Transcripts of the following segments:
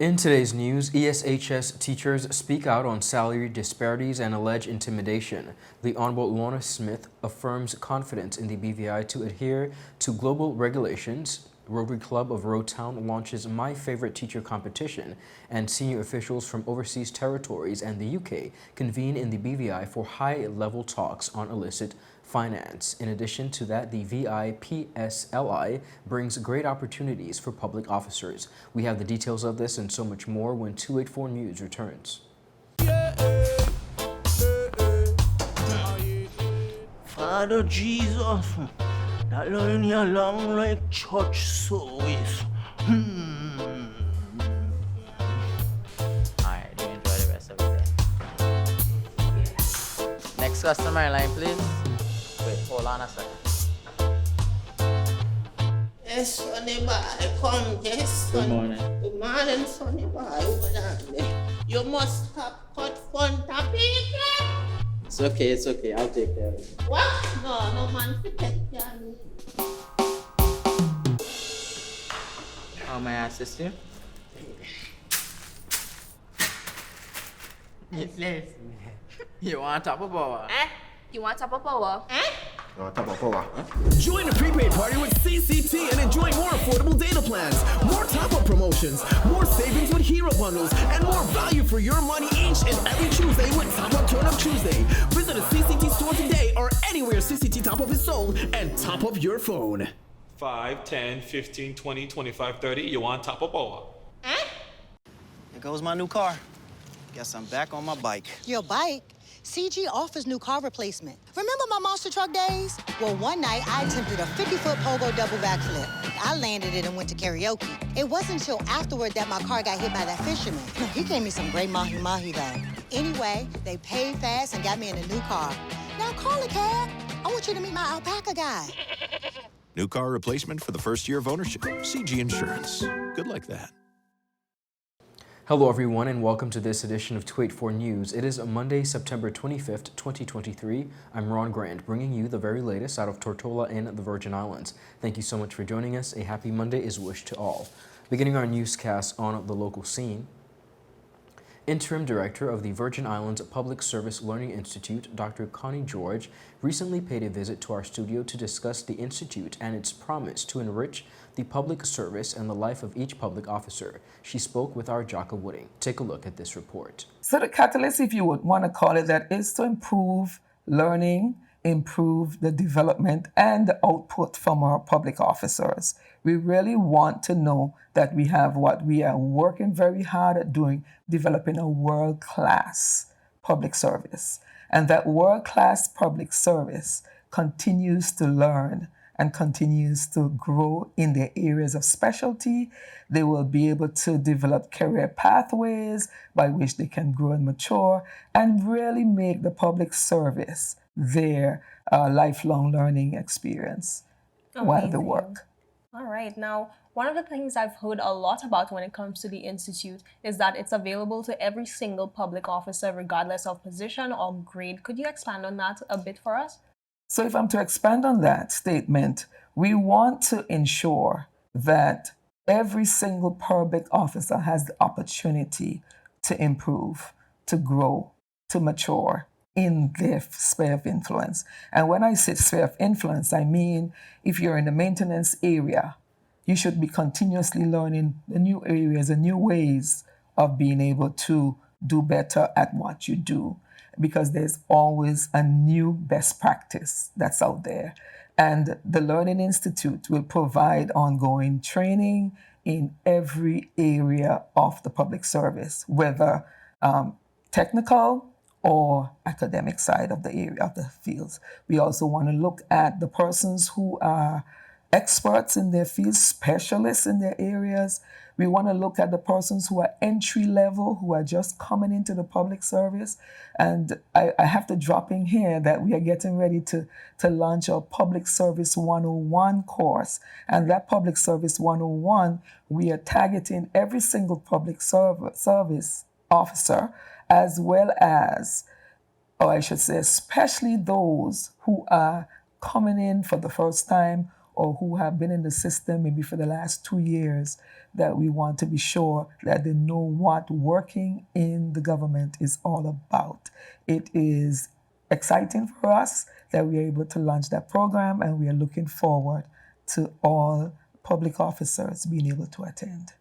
In today's news, ESHS teachers speak out on salary disparities and alleged intimidation. The Honorable Lorna Smith affirms confidence in the BVI to adhere to global regulations. Rotary Club of Rotown launches My Favorite Teacher competition, and senior officials from overseas territories and the UK convene in the BVI for high-level talks on illicit finance. In addition to that, the VIPSLI brings great opportunities for public officers. We have the details of this and so much more when 284 News returns. Father Jesus, that line here long like church service. Alright, do enjoy the rest of the day. Next customer line, please. Wait, hold on a second. Yes, Sonny boy, come, yes, Good son. morning. Good morning, Sonny boy. Over there. You must have cut front of people. It's okay, I'll take care of it. What? No man to take care of me. How may I assist you? You want top of power? You want top of power? Join the prepaid party with CCT and enjoy more affordable data plans, more top-up promotions, more savings with hero bundles, and more value for your money each and every Tuesday with Top Up Turn Up Tuesday. Visit a CCT store today or anywhere CCT Top Up is sold and top up your phone. 5, 10, 15, 20, 25, 30. You want top of power? There goes my new car. Guess I'm back on my bike. Your bike? CG offers new car replacement. Remember my monster truck days? Well, one night I attempted a 50-foot pogo double backflip. I landed it and went to karaoke. It wasn't until afterward that my car got hit by that fisherman. He gave me some great mahi-mahi though. Anyway, they paid fast and got me in a new car. Now call a cab. I want you to meet my alpaca guy. New car replacement for the first year of ownership. CG Insurance. Good like that. Hello everyone and welcome to this edition of 284 News. It is Monday, September 25th, 2023. I'm Ron Grant, bringing you the very latest out of Tortola in the Virgin Islands. Thank you so much for joining us. A happy Monday is wished to all. Beginning our newscast on the local scene, Interim Director of the Virgin Islands Public Service Learning Institute, Dr. Connie George, recently paid a visit to our studio to discuss the institute and its promise to enrich the public service and the life of each public officer. She spoke with our Jaka Wooding. Take a look at this report. So the catalyst, if you would want to call it that, is to improve learning, improve the development and the output from our public officers. We really want to know that we have what we are working very hard at doing, developing a world-class public service. And that world-class public service continues to learn and continues to grow in their areas of specialty. They will be able to develop career pathways by which they can grow and mature and really make the public service their lifelong learning experience while they work. All right. Now, one of the things I've heard a lot about when it comes to the Institute is that it's available to every single public officer, regardless of position or grade. Could you expand on that a bit for us? So if I'm to expand on that statement, we want to ensure that every single public officer has the opportunity to improve, to grow, to mature in their sphere of influence. And when I say sphere of influence, I mean if you're in the maintenance area, you should be continuously learning the new areas and new ways of being able to do better at what you do, because there's always a new best practice that's out there. And the Learning Institute will provide ongoing training in every area of the public service, whether technical or academic side of the area of the fields. We also want to look at the persons who are experts in their fields, specialists in their areas. We want to look at the persons who are entry level, who are just coming into the public service. And I have to drop in here that we are getting ready to launch our Public Service 101 course. And that Public Service 101, we are targeting every single public service officer, as well as, or I should say, especially those who are coming in for the first time or who have been in the system maybe for the last 2 years, that we want to be sure that they know what working in the government is all about. It is exciting for us that we are able to launch that program, and we are looking forward to all public officers being able to attend.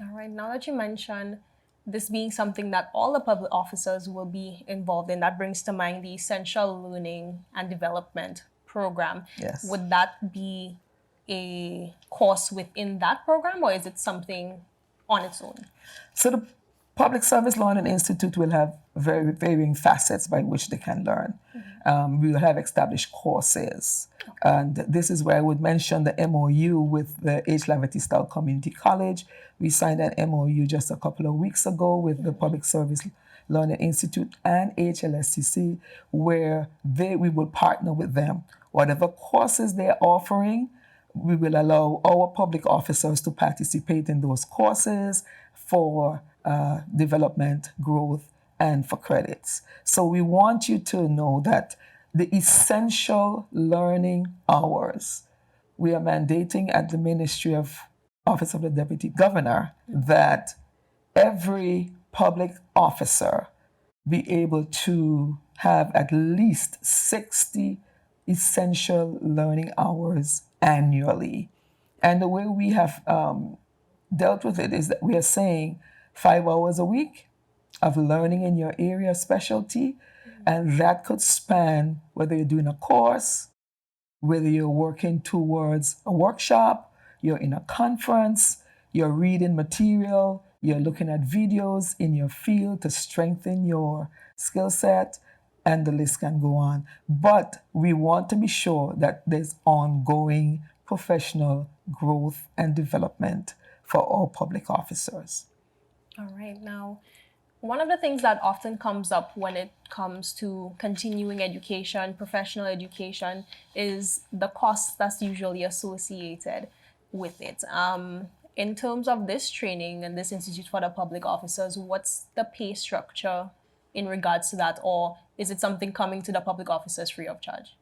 All right, now that you mentioned this being something that all the public officers will be involved in, that brings to mind the Essential Learning and Development Program. Yes. Would that be a course within that program, or is it something on its own? So the Public Service Learning Institute will have very varying facets by which they can learn. We will have established courses. And this is where I would mention the MOU with the H. Laverty Style Community College. We signed an MOU just a couple of weeks ago with the Public Service Learning Institute and HLSCC, where we will partner with them. Whatever courses they're offering, we will allow our public officers to participate in those courses for development, growth, and for credits. So we want you to know that the essential learning hours, we are mandating at the Ministry of Office of the Deputy Governor that every public officer be able to have at least 60 essential learning hours annually. And the way we have dealt with it is that we are saying 5 hours a week of learning in your area of specialty, and that could span whether you're doing a course, whether you're working towards a workshop, you're in a conference, you're reading material, you're looking at videos in your field to strengthen your skill set, and the list can go on. But we want to be sure that there's ongoing professional growth and development for all public officers. All right, now, one of the things that often comes up when it comes to continuing education, professional education, is the cost that's usually associated with it. In terms of this training and this Institute for the Public Officers, what's the pay structure in regards to that, or is it something coming to the public officers free of charge?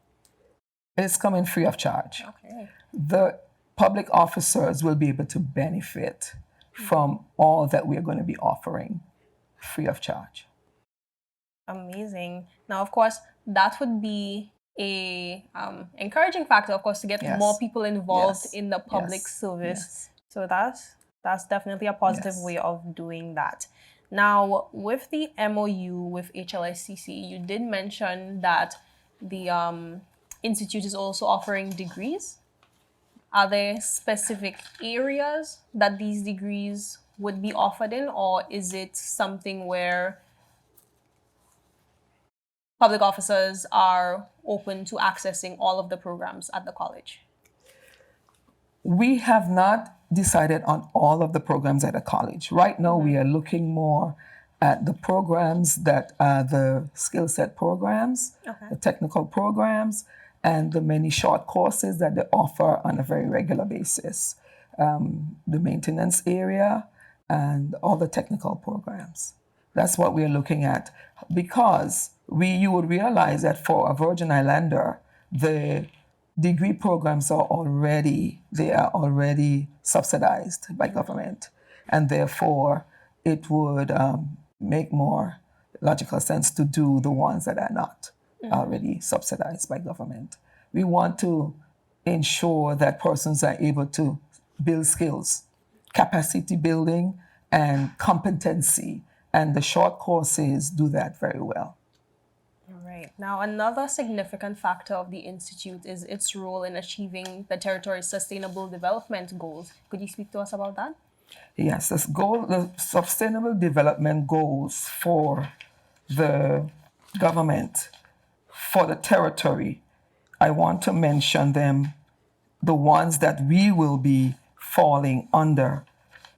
It's coming free of charge. Okay. The public officers will be able to benefit from all that we are going to be offering free of charge. Amazing. Now, of course, that would be a encouraging factor, of course, to get more people involved in the public service. So that's definitely a positive way of doing that. Now, with the MOU with HLSCC, you did mention that the Institute is also offering degrees. Are there specific areas that these degrees would be offered in, or is it something where public officers are open to accessing all of the programs at the college? We have not decided on all of the programs at a college. Right now, we are looking more at the programs that are the skill set programs, the technical programs, and the many short courses that they offer on a very regular basis. The maintenance area and all the technical programs. That's what we're looking at, because you would realize that for a Virgin Islander, the degree programs are already subsidized by government, and therefore it would make more logical sense to do the ones that are not already subsidized by government. We want to ensure that persons are able to build skills, capacity building, and competency, and the short courses do that very well. Right. Now, another significant factor of the Institute is its role in achieving the territory's sustainable development goals. Could you speak to us about that? Yes, the sustainable development goals for the government, for the territory, I want to mention them, the ones that we will be falling under.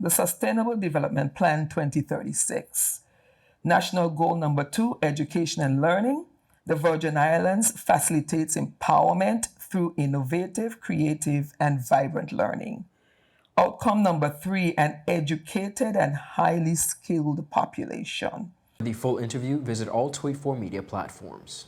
The Sustainable Development Plan 2036. National Goal number 2, education and learning. The Virgin Islands facilitates empowerment through innovative, creative, and vibrant learning. Outcome number 3, an educated and highly skilled population. For the full interview, visit all 284 media platforms.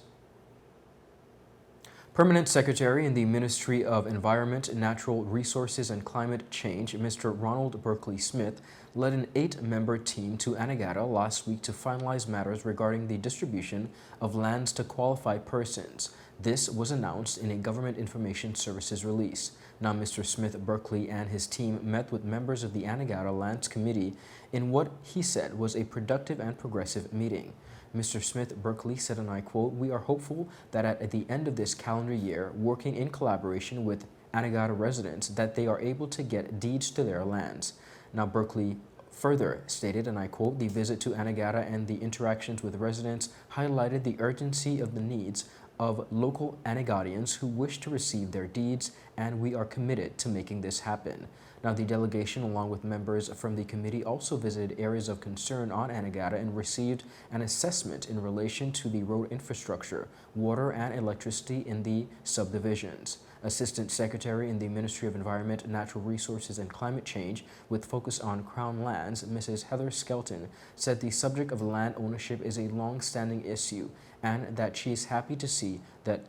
Permanent Secretary in the Ministry of Environment, Natural Resources and Climate Change, Mr. Ronald Berkeley Smith, led an 8-member team to Anegada last week to finalize matters regarding the distribution of lands to qualified persons. This was announced in a Government Information Services release. Now, Mr. Smith-Berkeley and his team met with members of the Anegada Lands Committee in what he said was a productive and progressive meeting. Mr. Smith-Berkeley said, and I quote, "We are hopeful that at the end of this calendar year, working in collaboration with Anegada residents, that they are able to get deeds to their lands." Now, Berkeley further stated, and I quote, "The visit to Anegada and the interactions with residents highlighted the urgency of the needs of local Anegadians who wish to receive their deeds, and we are committed to making this happen." Now, the delegation, along with members from the committee, also visited areas of concern on Anegada and received an assessment in relation to the road infrastructure, water, and electricity in the subdivisions. Assistant Secretary in the Ministry of Environment, Natural Resources and Climate Change, with focus on Crown lands, Mrs. Heather Skelton, said the subject of land ownership is a long-standing issue and that she is happy to see that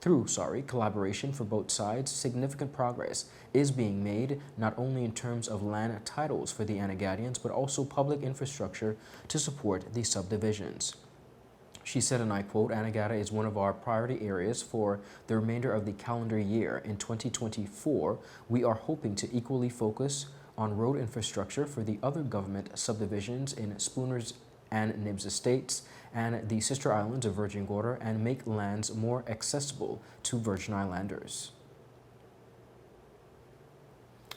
through collaboration for both sides, significant progress is being made, not only in terms of land titles for the Anegadians, but also public infrastructure to support the subdivisions. She said, and I quote, "Anegada is one of our priority areas for the remainder of the calendar year. In 2024, we are hoping to equally focus on road infrastructure for the other government subdivisions in Spooners and Nibs Estates and the sister islands of Virgin Gorda and make lands more accessible to Virgin Islanders."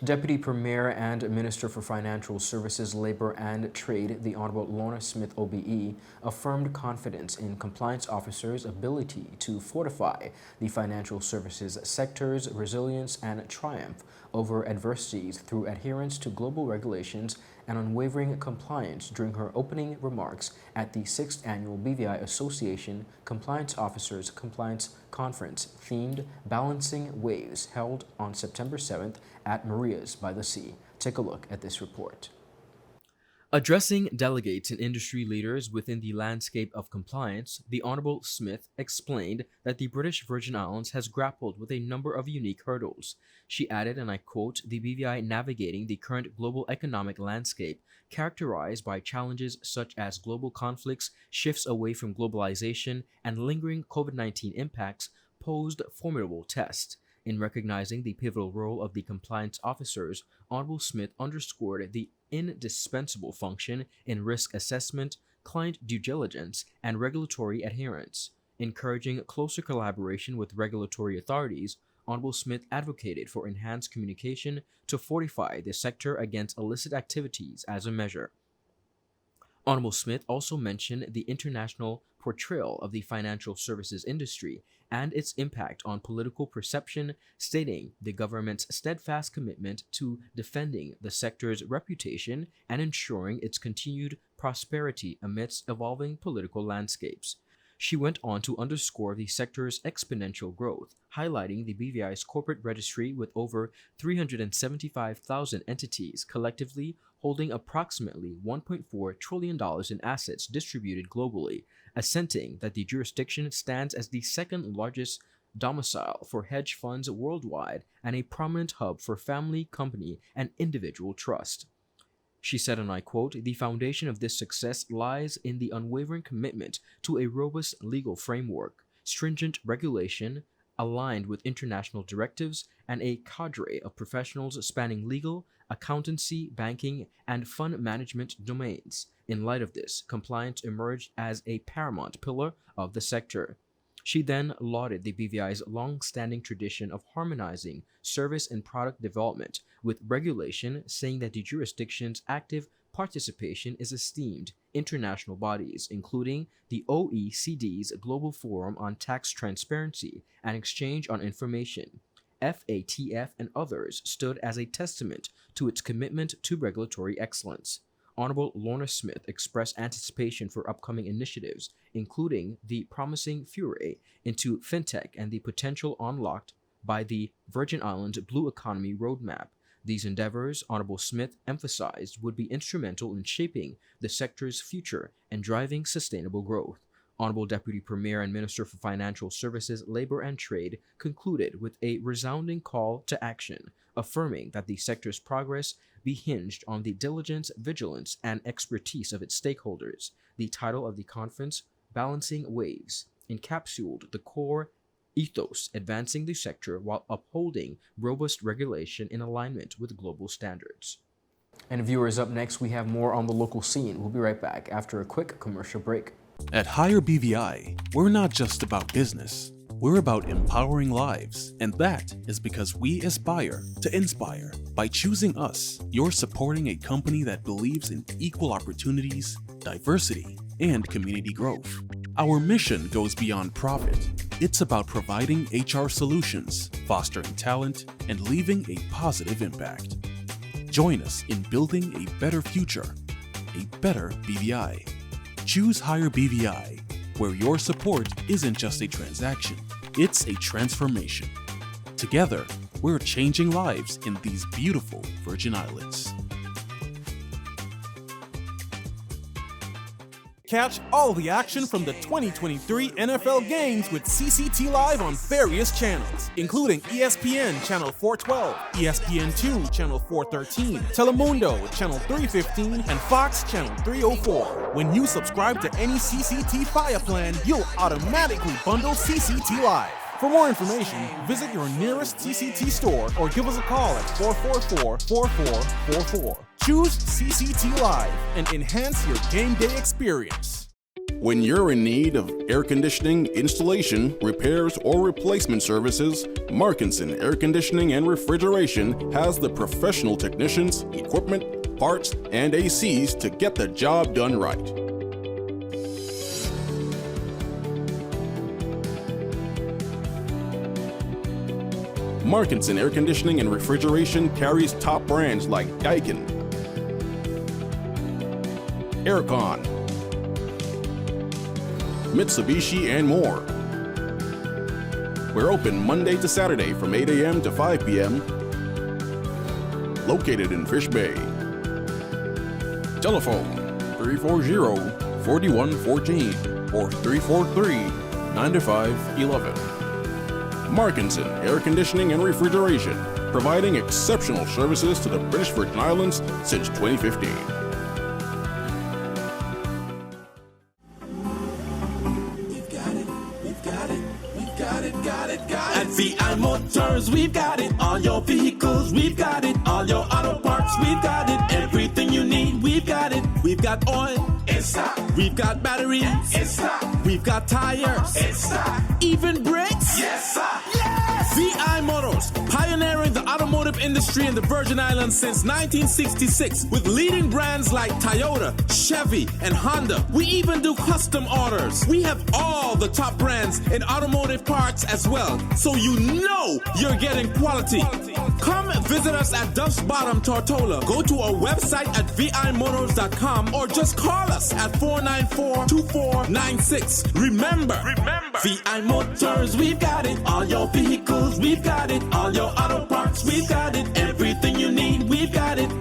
Deputy Premier and Minister for Financial Services, Labor and Trade, the Honorable Lorna Smith OBE, affirmed confidence in compliance officers' ability to fortify the financial services sector's resilience and triumph over adversities through adherence to global regulations and unwavering compliance during her opening remarks at the 6th Annual BVI Association Compliance Officers Compliance Conference themed Balancing Waves, held on September 7th at Maria's by the Sea. Take a look at this report. Addressing delegates and industry leaders within the landscape of compliance, the Honorable Smith explained that the British Virgin Islands has grappled with a number of unique hurdles. She added, and I quote, "The BVI navigating the current global economic landscape characterized by challenges such as global conflicts, shifts away from globalization, and lingering COVID-19 impacts posed formidable tests." In recognizing the pivotal role of the compliance officers, Honorable Smith underscored the indispensable function in risk assessment, client due diligence, and regulatory adherence. Encouraging closer collaboration with regulatory authorities, Honorable Smith advocated for enhanced communication to fortify the sector against illicit activities as a measure. Honorable Smith also mentioned the international portrayal of the financial services industry and its impact on political perception, stating the government's steadfast commitment to defending the sector's reputation and ensuring its continued prosperity amidst evolving political landscapes. She went on to underscore the sector's exponential growth, highlighting the BVI's corporate registry with over 375,000 entities collectively holding approximately $1.4 trillion in assets distributed globally, assenting that the jurisdiction stands as the second largest domicile for hedge funds worldwide and a prominent hub for family, company, and individual trust. She said, and I quote, "The foundation of this success lies in the unwavering commitment to a robust legal framework, stringent regulation, aligned with international directives, and a cadre of professionals spanning legal, accountancy, banking, and fund management domains. In light of this, compliance emerged as a paramount pillar of the sector." She then lauded the BVI's long-standing tradition of harmonizing service and product development with regulation, saying that the jurisdiction's active participation is esteemed international bodies, including the OECD's Global Forum on Tax Transparency and Exchange on Information, FATF, and others, stood as a testament to its commitment to regulatory excellence. Honorable Lorna Smith expressed anticipation for upcoming initiatives, including the promising foray into fintech and the potential unlocked by the Virgin Islands Blue Economy Roadmap. These endeavors, Honorable Smith emphasized, would be instrumental in shaping the sector's future and driving sustainable growth. Honorable Deputy Premier and Minister for Financial Services, Labor and Trade concluded with a resounding call to action, affirming that the sector's progress be hinged on the diligence, vigilance, and expertise of its stakeholders. The title of the conference, Balancing Waves, encapsulated the core ethos, advancing the sector while upholding robust regulation in alignment with global standards. And viewers, up next, we have more on the local scene. We'll be right back after a quick commercial break. At Higher BVI, we're not just about business. We're about empowering lives, and that is because we aspire to inspire. By choosing us, you're supporting a company that believes in equal opportunities, diversity, and community growth. Our mission goes beyond profit. It's about providing HR solutions, fostering talent, and leaving a positive impact. Join us in building a better future, a better BVI. Choose Higher BVI, where your support isn't just a transaction, it's a transformation. Together, we're changing lives in these beautiful Virgin Islands. Catch all the action from the 2023 NFL games with CCT Live on various channels, including ESPN Channel 412, ESPN2 Channel 413, Telemundo Channel 315, and Fox Channel 304. When you subscribe to any CCT Fire plan, you'll automatically bundle CCT Live. For more information, visit your nearest CCT store or give us a call at 444-4444. Choose CCT Live and enhance your game day experience. When you're in need of air conditioning, installation, repairs, or replacement services, Markinson Air Conditioning and Refrigeration has the professional technicians, equipment, parts, and ACs to get the job done right. Markinson Air Conditioning and Refrigeration carries top brands like Daikin, Aircon, Mitsubishi, and more. We're open Monday to Saturday from 8 a.m. to 5 p.m. Located in Fish Bay. Telephone 340-4114 or 343-9511. Markinson Air Conditioning and Refrigeration, providing exceptional services to the British Virgin Islands since 2015. At VI Motors, we've got it. All your vehicles, we've got it. All your auto parts, we've got it. Everything you need, we've got it. We've got oil, it's stock. We've got batteries, it's stock. We've got tires, it's stock. Even brakes, yes sir. Yes! VI Motors, pioneering the automotive industry in the Virgin Islands since 1966 with leading brands like Toyota, Chevy, and Honda. We even do custom orders. We have all the top brands in automotive parts as well, so you know you're getting quality. Come visit us at Duff's Bottom, Tortola. Go to our website at vimotors.com or just call us at 494-2496. Remember, VI Motors, we've got it. All your vehicles, we've got it. All your auto parts, we've got it. Everything you need, we've got it.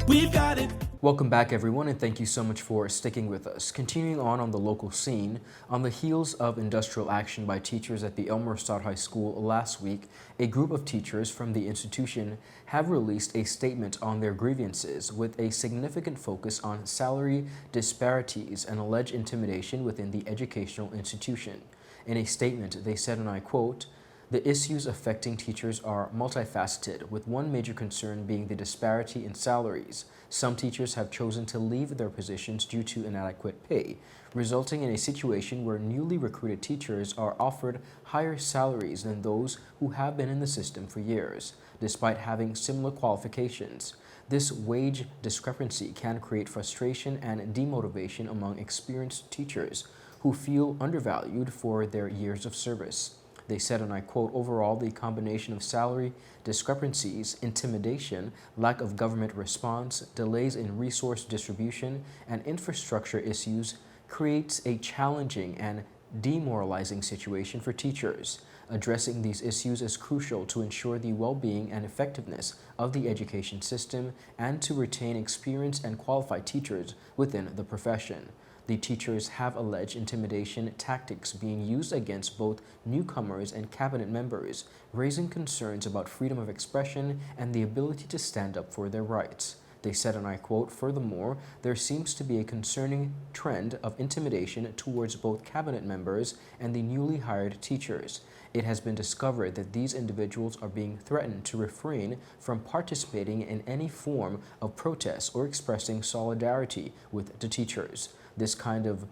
We've got it. Welcome back, everyone, and thank you so much for sticking with us. Continuing on the local scene, on the heels of industrial action by teachers at the Elmer Stott High School last week, a group of teachers from the institution have released a statement on their grievances with a significant focus on salary disparities and alleged intimidation within the educational institution. In a statement, they said, and I quote, "The issues affecting teachers are multifaceted, with one major concern being the disparity in salaries. Some teachers have chosen to leave their positions due to inadequate pay, resulting in a situation where newly recruited teachers are offered higher salaries than those who have been in the system for years, despite having similar qualifications. This wage discrepancy can create frustration and demotivation among experienced teachers who feel undervalued for their years of service." They said, and I quote, "Overall, the combination of salary discrepancies, intimidation, lack of government response, delays in resource distribution, and infrastructure issues creates a challenging and demoralizing situation for teachers. Addressing these issues is crucial to ensure the well-being and effectiveness of the education system and to retain experienced and qualified teachers within the profession." The teachers have alleged intimidation tactics being used against both newcomers and cabinet members, raising concerns about freedom of expression and the ability to stand up for their rights. They said, and I quote, "Furthermore, there seems to be a concerning trend of intimidation towards both cabinet members and the newly hired teachers. It has been discovered that these individuals are being threatened to refrain from participating in any form of protest or expressing solidarity with the teachers. This kind of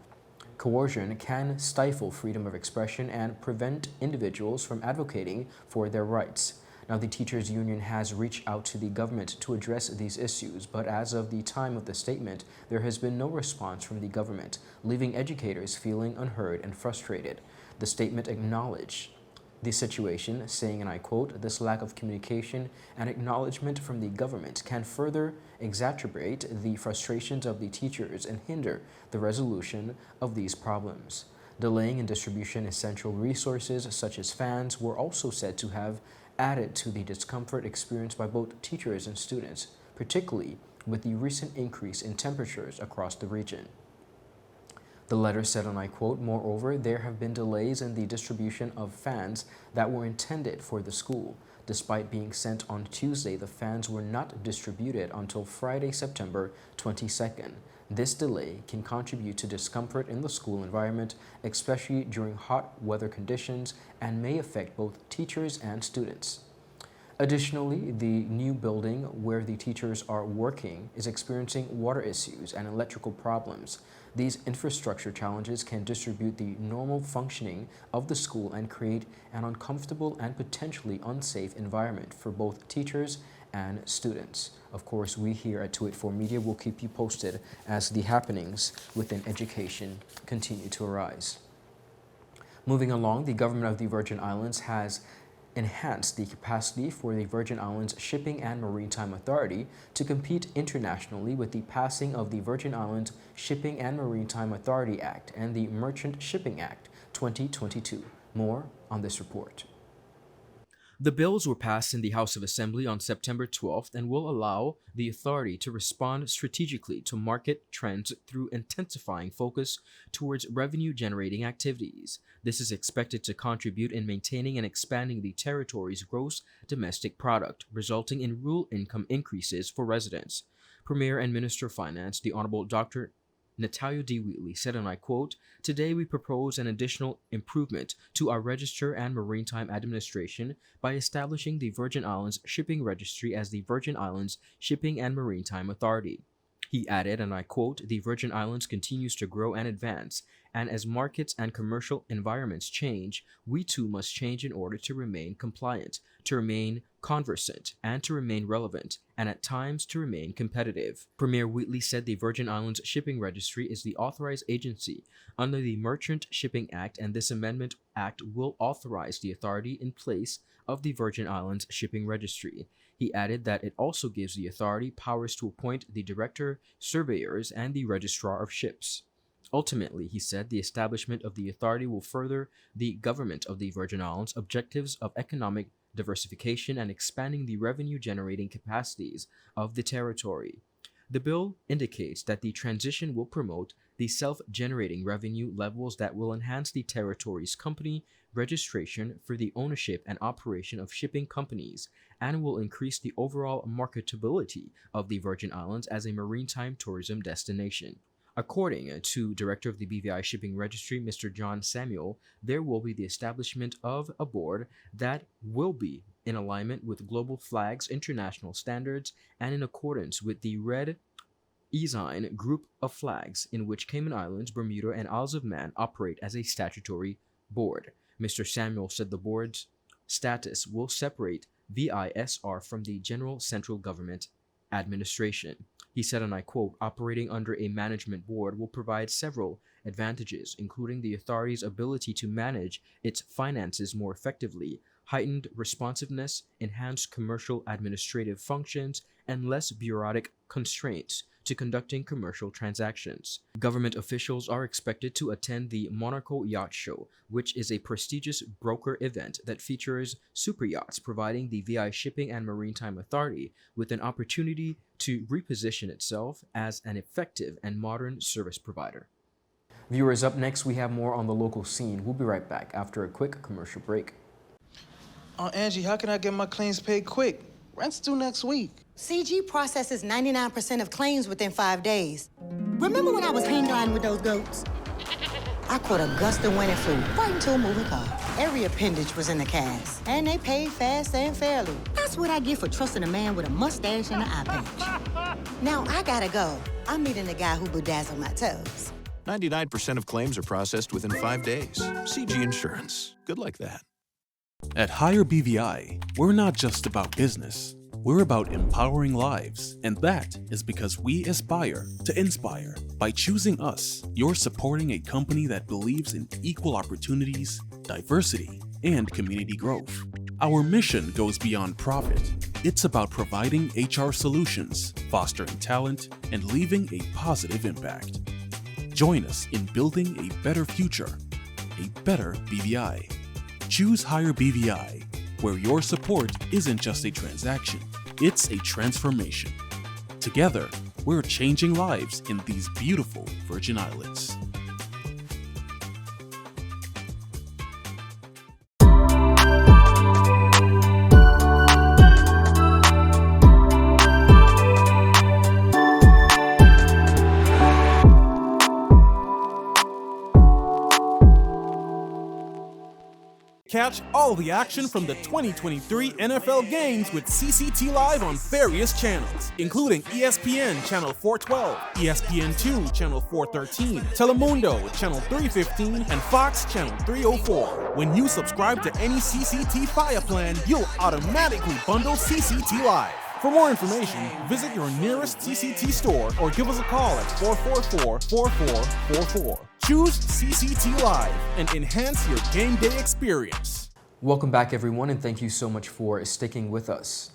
coercion can stifle freedom of expression and prevent individuals from advocating for their rights." Now, the teachers' union has reached out to the government to address these issues, but as of the time of the statement, there has been no response from the government, leaving educators feeling unheard and frustrated. The statement acknowledged the situation, saying, and I quote, "This lack of communication and acknowledgement from the government can further exacerbate the frustrations of the teachers and hinder the resolution of these problems." Delaying in distribution essential resources such as fans were also said to have added to the discomfort experienced by both teachers and students, particularly with the recent increase in temperatures across the region. The letter said, and I quote, "Moreover, there have been delays in the distribution of fans that were intended for the school. Despite being sent on Tuesday, the fans were not distributed until Friday, September 22nd. This delay can contribute to discomfort in the school environment, especially during hot weather conditions, and may affect both teachers and students." Additionally, the new building where the teachers are working is experiencing water issues and electrical problems. These infrastructure challenges can disrupt the normal functioning of the school and create an uncomfortable and potentially unsafe environment for both teachers and students. Of course, we here at 284 Media will keep you posted as the happenings within education continue to arise. Moving along, the government of the Virgin Islands has enhanced the capacity for the Virgin Islands Shipping and Maritime Authority to compete internationally with the passing of the Virgin Islands Shipping and Maritime Authority Act and the Merchant Shipping Act 2022. More on this report. The bills were passed in the House of Assembly on September 12th and will allow the authority to respond strategically to market trends through intensifying focus towards revenue-generating activities. This is expected to contribute in maintaining and expanding the territory's gross domestic product, resulting in real income increases for residents. Premier and Minister of Finance, the Honorable Dr. Natalia D. Wheatley said, and I quote, "Today we propose an additional improvement to our Register and Maritime Administration by establishing the Virgin Islands Shipping Registry as the Virgin Islands Shipping and Maritime Authority." He added, and I quote, "The Virgin Islands continues to grow and advance, and as markets and commercial environments change, we too must change in order to remain compliant, to remain conversant, and to remain relevant, and at times to remain competitive." Premier Wheatley said the Virgin Islands Shipping Registry is the authorized agency under the Merchant Shipping Act, and this amendment act will authorize the authority in place of the Virgin Islands Shipping Registry. He added that it also gives the authority powers to appoint the director, surveyors, and the registrar of ships. Ultimately, he said, the establishment of the authority will further the government of the Virgin Islands' objectives of economic diversification and expanding the revenue-generating capacities of the territory. The bill indicates that the transition will promote the self-generating revenue levels that will enhance the territory's company registration for the ownership and operation of shipping companies and will increase the overall marketability of the Virgin Islands as a maritime tourism destination. According to Director of the BVI Shipping Registry, Mr. John Samuel, there will be the establishment of a board that will be in alignment with Global Flag's international standards and in accordance with the Red Ensign group of flags in which Cayman Islands, Bermuda, and Isles of Man operate as a statutory board. Mr. Samuel said the board's status will separate VISR from the General Central Government Administration. He said, and I quote, "Operating under a management board will provide several advantages, including the authority's ability to manage its finances more effectively, heightened responsiveness, enhanced commercial administrative functions, and less bureaucratic constraints to conducting commercial transactions." Government officials are expected to attend the Monaco Yacht Show, which is a prestigious broker event that features super yachts, providing the VI Shipping and Maritime Authority with an opportunity to reposition itself as an effective and modern service provider. Viewers, up next, we have more on the local scene. We'll be right back after a quick commercial break. Angie, how can I get my claims paid quick? Rent's due next week. CG processes 99% of claims within 5 days. Remember when I was hang gliding with those goats? I caught a gust of wind and flew right into a moving car. Every appendage was in the cast, and they paid fast and fairly. That's what I get for trusting a man with a mustache and an eye patch. Now I gotta go. I'm meeting the guy who bedazzled my toes. 99% of claims are processed within 5 days. CG Insurance. Good like that. At Hire BVI, we're not just about business. We're about empowering lives, and that is because we aspire to inspire. By choosing us, you're supporting a company that believes in equal opportunities, diversity, and community growth. Our mission goes beyond profit. It's about providing HR solutions, fostering talent, and leaving a positive impact. Join us in building a better future, a better BVI. Choose Hire BVI, where your support isn't just a transaction, it's a transformation. Together, we're changing lives in these beautiful Virgin Islands. Catch all the action from the 2023 NFL games with CCT Live on various channels, including ESPN Channel 412, ESPN2 Channel 413, Telemundo Channel 315, and Fox Channel 304. When you subscribe to any CCT Fire plan, you'll automatically bundle CCT Live. For more information, visit your nearest CCT store or give us a call at 444-4444. Choose CCT Live and enhance your game day experience. Welcome back, everyone, and thank you so much for sticking with us.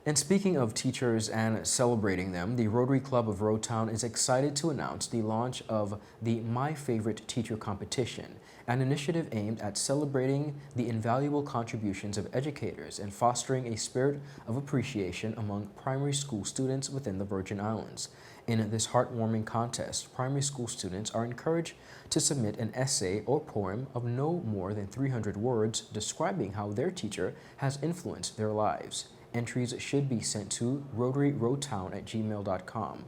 And speaking of teachers and celebrating them, the Rotary Club of Rotown is excited to announce the launch of the My Favorite Teacher competition, an initiative aimed at celebrating the invaluable contributions of educators and fostering a spirit of appreciation among primary school students within the Virgin Islands. In this heartwarming contest, primary school students are encouraged to submit an essay or poem of no more than 300 words describing how their teacher has influenced their lives. Entries should be sent to rotaryrotown@gmail.com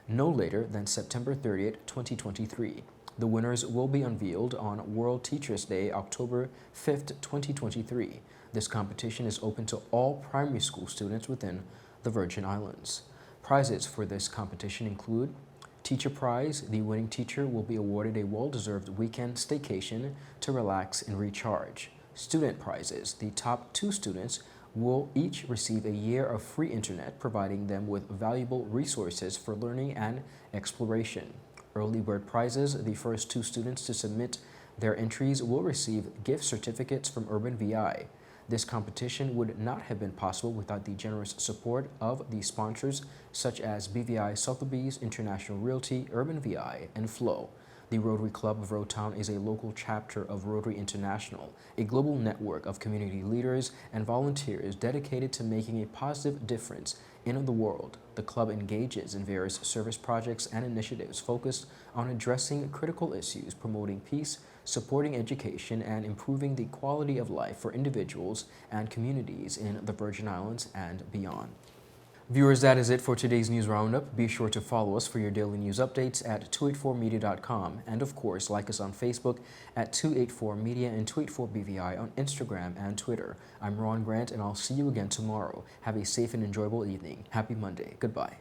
no later than September 30th, 2023. The winners will be unveiled on World Teachers Day, October 5th, 2023. This competition is open to all primary school students within the Virgin Islands. Prizes for this competition include Teacher Prize. The winning teacher will be awarded a well-deserved weekend staycation to relax and recharge. Student prizes. The top 2 students will each receive a year of free internet, providing them with valuable resources for learning and exploration. Early bird prizes. The first 2 students to submit their entries will receive gift certificates from Urban VI. This competition would not have been possible without the generous support of the sponsors such as BVI Sotheby's, International Realty, Urban VI, and Flow. The Rotary Club of Rotown is a local chapter of Rotary International, a global network of community leaders and volunteers dedicated to making a positive difference in the world. The club engages in various service projects and initiatives focused on addressing critical issues, promoting peace, supporting education, and improving the quality of life for individuals and communities in the Virgin Islands and beyond. Viewers, that is it for today's news roundup. Be sure to follow us for your daily news updates at 284media.com, and of course, like us on Facebook at 284media and 284BVI on Instagram and Twitter. I'm Ron Grant, and I'll see you again tomorrow. Have a safe and enjoyable evening. Happy Monday. Goodbye.